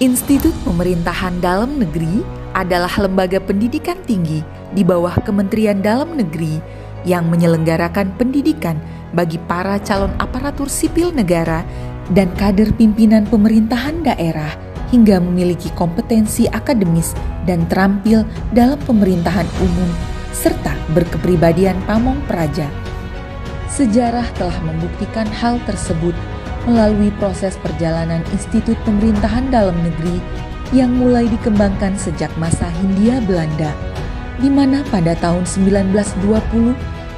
Institut Pemerintahan Dalam Negeri adalah lembaga pendidikan tinggi di bawah Kementerian Dalam Negeri yang menyelenggarakan pendidikan bagi para calon aparatur sipil negara dan kader pimpinan pemerintahan daerah hingga memiliki kompetensi akademis dan terampil dalam pemerintahan umum serta berkepribadian pamong praja. Sejarah telah membuktikan hal tersebut melalui proses perjalanan Institut Pemerintahan Dalam Negeri yang mulai dikembangkan sejak masa Hindia Belanda, di mana pada tahun 1920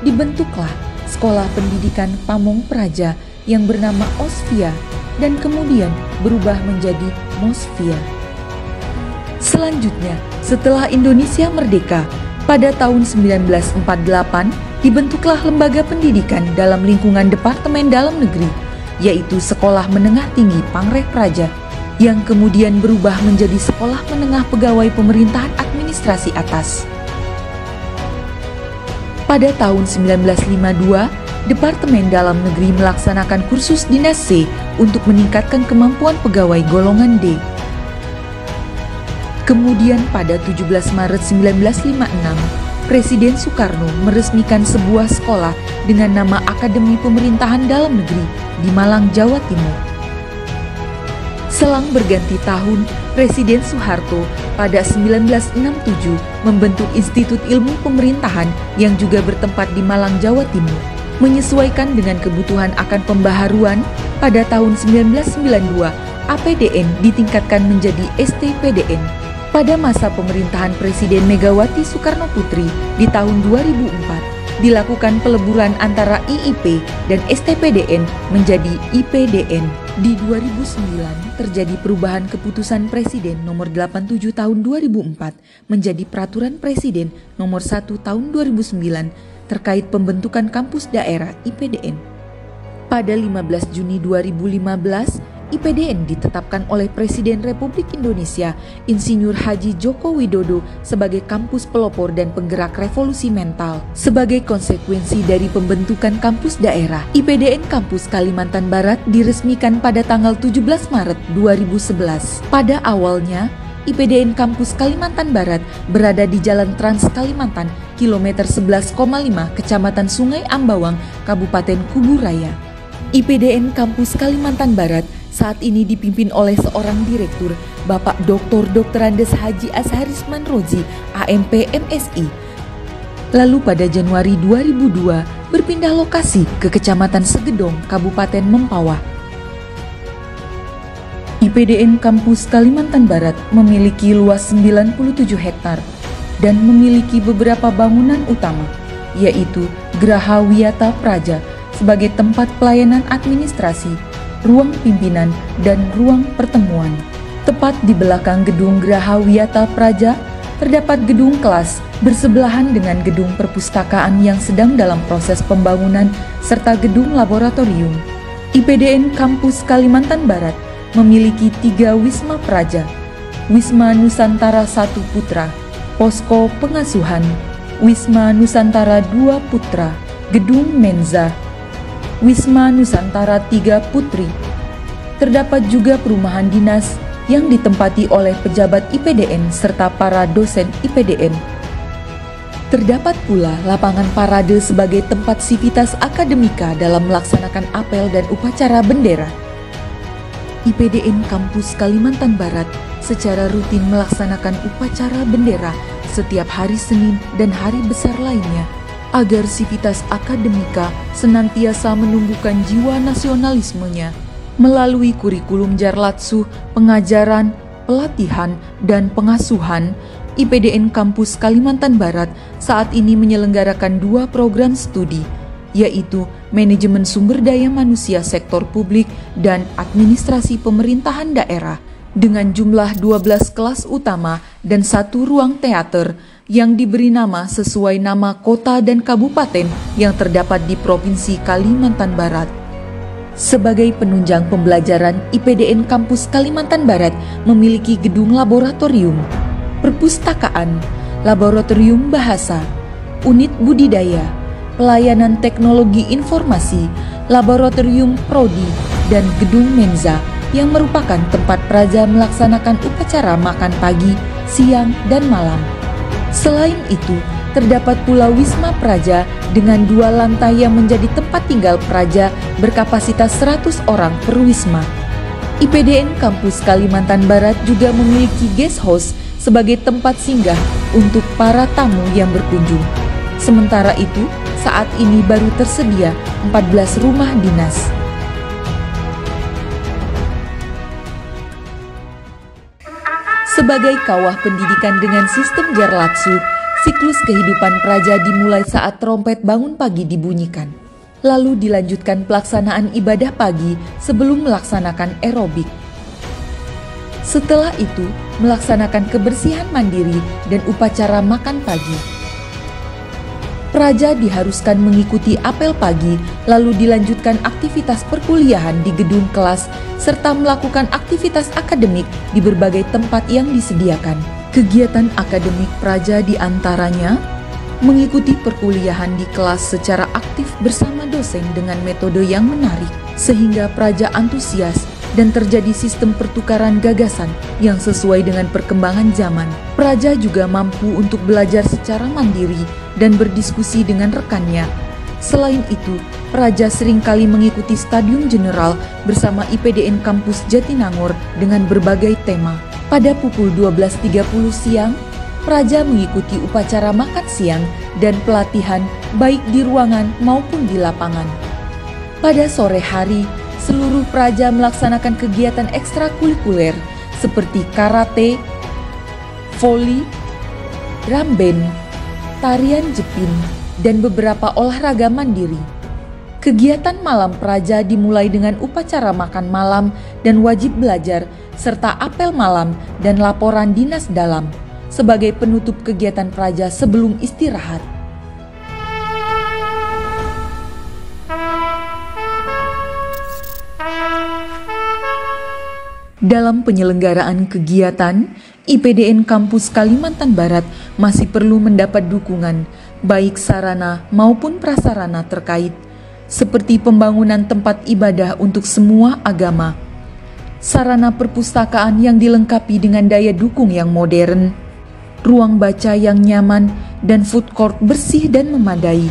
dibentuklah Sekolah Pendidikan Pamong Praja yang bernama Osvia dan kemudian berubah menjadi Mosvia. Selanjutnya, setelah Indonesia merdeka, pada tahun 1948 dibentuklah lembaga pendidikan dalam lingkungan Departemen Dalam Negeri, yaitu Sekolah Menengah Tinggi Pangreh Praja, yang kemudian berubah menjadi Sekolah Menengah Pegawai Pemerintahan Administrasi Atas. Pada tahun 1952, Departemen Dalam Negeri melaksanakan kursus Dinas C untuk meningkatkan kemampuan pegawai golongan D. Kemudian pada 17 Maret 1956, Presiden Soekarno meresmikan sebuah sekolah dengan nama Akademi Pemerintahan Dalam Negeri di Malang, Jawa Timur. Selang berganti tahun, Presiden Soeharto pada 1967 membentuk Institut Ilmu Pemerintahan yang juga bertempat di Malang, Jawa Timur. Menyesuaikan dengan kebutuhan akan pembaharuan, pada tahun 1992 APDN ditingkatkan menjadi STPDN. Pada masa pemerintahan Presiden Megawati Soekarno Putri di tahun 2004, dilakukan peleburan antara IIP dan STPDN menjadi IPDN. Di 2009 terjadi perubahan keputusan Presiden nomor 87 tahun 2004 menjadi Peraturan Presiden nomor 1 tahun 2009 terkait pembentukan kampus daerah IPDN. Pada 15 Juni 2015, IPDN ditetapkan oleh Presiden Republik Indonesia Insinyur Haji Joko Widodo sebagai kampus pelopor dan penggerak revolusi mental. Sebagai konsekuensi dari pembentukan kampus daerah, IPDN Kampus Kalimantan Barat diresmikan pada tanggal 17 Maret 2011. Pada awalnya, IPDN Kampus Kalimantan Barat berada di Jalan Trans Kalimantan, kilometer 11,5, Kecamatan Sungai Ambawang, Kabupaten Kuburaya. IPDN Kampus Kalimantan Barat saat ini dipimpin oleh seorang direktur, Bapak Dr. Andes Haji Asharis Manrozi, AMP MSI. Lalu pada Januari 2002 berpindah lokasi ke Kecamatan Segedong, Kabupaten Mempawah. IPDN Kampus Kalimantan Barat memiliki luas 97 hektar dan memiliki beberapa bangunan utama, yaitu Geraha Wiyata Praja sebagai tempat pelayanan administrasi, ruang pimpinan, dan ruang pertemuan. Tepat di belakang gedung Geraha Wiyata Praja terdapat gedung kelas bersebelahan dengan gedung perpustakaan yang sedang dalam proses pembangunan serta gedung laboratorium. IPDN Kampus Kalimantan Barat memiliki 3 Wisma Praja, Wisma Nusantara 1 Putra, Posko Pengasuhan, Wisma Nusantara 2 Putra, Gedung Menza, Wisma Nusantara 3 Putri. Terdapat juga perumahan dinas yang ditempati oleh pejabat IPDN serta para dosen IPDN. Terdapat pula lapangan parade sebagai tempat sivitas akademika dalam melaksanakan apel dan upacara bendera. IPDN Kampus Kalimantan Barat secara rutin melaksanakan upacara bendera setiap hari Senin dan hari besar lainnya, agar sivitas akademika senantiasa menumbuhkan jiwa nasionalismenya melalui kurikulum Jarlatsuh, pengajaran, pelatihan, dan pengasuhan. IPDN Kampus Kalimantan Barat saat ini menyelenggarakan 2 program studi, yaitu Manajemen Sumber Daya Manusia Sektor Publik dan Administrasi Pemerintahan Daerah, dengan jumlah 12 kelas utama dan 1 ruang teater yang diberi nama sesuai nama kota dan kabupaten yang terdapat di Provinsi Kalimantan Barat. Sebagai penunjang pembelajaran, IPDN Kampus Kalimantan Barat memiliki gedung laboratorium, perpustakaan, laboratorium bahasa, unit budidaya, pelayanan teknologi informasi, laboratorium prodi, dan gedung menza yang merupakan tempat praja melaksanakan upacara makan pagi, siang, dan malam. Selain itu, terdapat pula Wisma Praja dengan 2 lantai yang menjadi tempat tinggal praja berkapasitas 100 orang per wisma. IPDN Kampus Kalimantan Barat juga memiliki guest house sebagai tempat singgah untuk para tamu yang berkunjung. Sementara itu, saat ini baru tersedia 14 rumah dinas. Sebagai kawah pendidikan dengan sistem Gerlatsu, siklus kehidupan praja dimulai saat trompet bangun pagi dibunyikan. Lalu dilanjutkan pelaksanaan ibadah pagi sebelum melaksanakan aerobik. Setelah itu, melaksanakan kebersihan mandiri dan upacara makan pagi. Praja diharuskan mengikuti apel pagi, lalu dilanjutkan aktivitas perkuliahan di gedung kelas, serta melakukan aktivitas akademik di berbagai tempat yang disediakan. Kegiatan akademik praja diantaranya mengikuti perkuliahan di kelas secara aktif bersama dosen dengan metode yang menarik, sehingga praja antusias dan terjadi sistem pertukaran gagasan yang sesuai dengan perkembangan zaman. Praja juga mampu untuk belajar secara mandiri dan berdiskusi dengan rekannya. Selain itu, praja seringkali mengikuti Stadium General bersama IPDN Kampus Jatinangor dengan berbagai tema. Pada pukul 12.30 siang, praja mengikuti upacara makan siang dan pelatihan baik di ruangan maupun di lapangan. Pada sore hari, seluruh praja melaksanakan kegiatan ekstrakurikuler seperti karate, voli, drum band, tarian jepin, dan beberapa olahraga mandiri. Kegiatan malam praja dimulai dengan upacara makan malam dan wajib belajar, serta apel malam dan laporan dinas dalam sebagai penutup kegiatan praja sebelum istirahat. Dalam penyelenggaraan kegiatan, IPDN Kampus Kalimantan Barat masih perlu mendapat dukungan, baik sarana maupun prasarana terkait, seperti pembangunan tempat ibadah untuk semua agama, sarana perpustakaan yang dilengkapi dengan daya dukung yang modern, ruang baca yang nyaman, dan food court bersih dan memadai.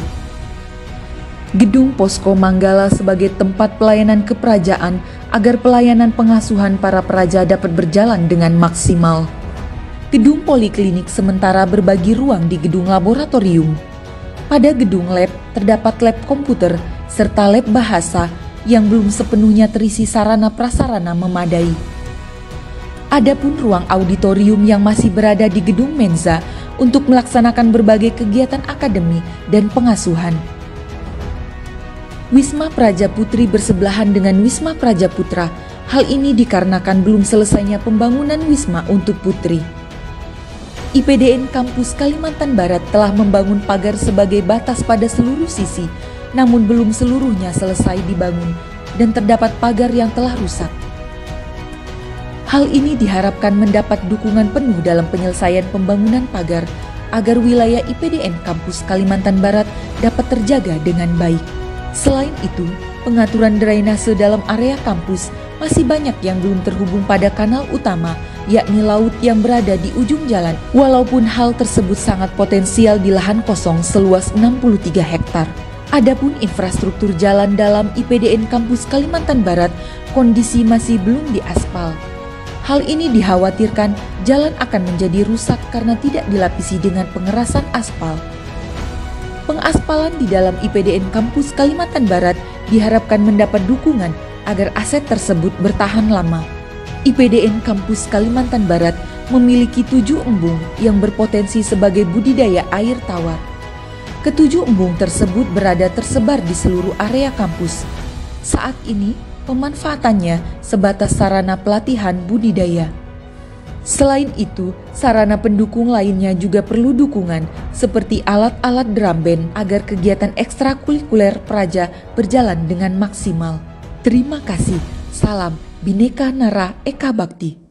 Gedung Posko Manggala sebagai tempat pelayanan keprajaan agar pelayanan pengasuhan para praja dapat berjalan dengan maksimal. Gedung Poliklinik sementara berbagi ruang di gedung laboratorium. Pada gedung lab terdapat lab komputer serta lab bahasa yang belum sepenuhnya terisi sarana prasarana memadai. Adapun ruang auditorium yang masih berada di gedung Menza untuk melaksanakan berbagai kegiatan akademi dan pengasuhan. Wisma Praja Putri bersebelahan dengan Wisma Praja Putra. Hal ini dikarenakan belum selesainya pembangunan wisma untuk putri. IPDN Kampus Kalimantan Barat telah membangun pagar sebagai batas pada seluruh sisi, namun belum seluruhnya selesai dibangun dan terdapat pagar yang telah rusak. Hal ini diharapkan mendapat dukungan penuh dalam penyelesaian pembangunan pagar agar wilayah IPDN Kampus Kalimantan Barat dapat terjaga dengan baik. Selain itu, pengaturan drainase dalam area kampus masih banyak yang belum terhubung pada kanal utama, yakni laut yang berada di ujung jalan, walaupun hal tersebut sangat potensial di lahan kosong seluas 63 hektar. Adapun infrastruktur jalan dalam IPDN Kampus Kalimantan Barat, kondisi masih belum diaspal. Hal ini dikhawatirkan jalan akan menjadi rusak karena tidak dilapisi dengan pengerasan aspal. Pengaspalan di dalam IPDN Kampus Kalimantan Barat diharapkan mendapat dukungan agar aset tersebut bertahan lama. IPDN Kampus Kalimantan Barat memiliki 7 embung yang berpotensi sebagai budidaya air tawar. Ketujuh embung tersebut berada tersebar di seluruh area kampus. Saat ini, pemanfaatannya sebatas sarana pelatihan budidaya. Selain itu, sarana pendukung lainnya juga perlu dukungan seperti alat-alat drum band agar kegiatan ekstrakurikuler praja berjalan dengan maksimal. Terima kasih. Salam Bhinneka Nara Eka Bhakti.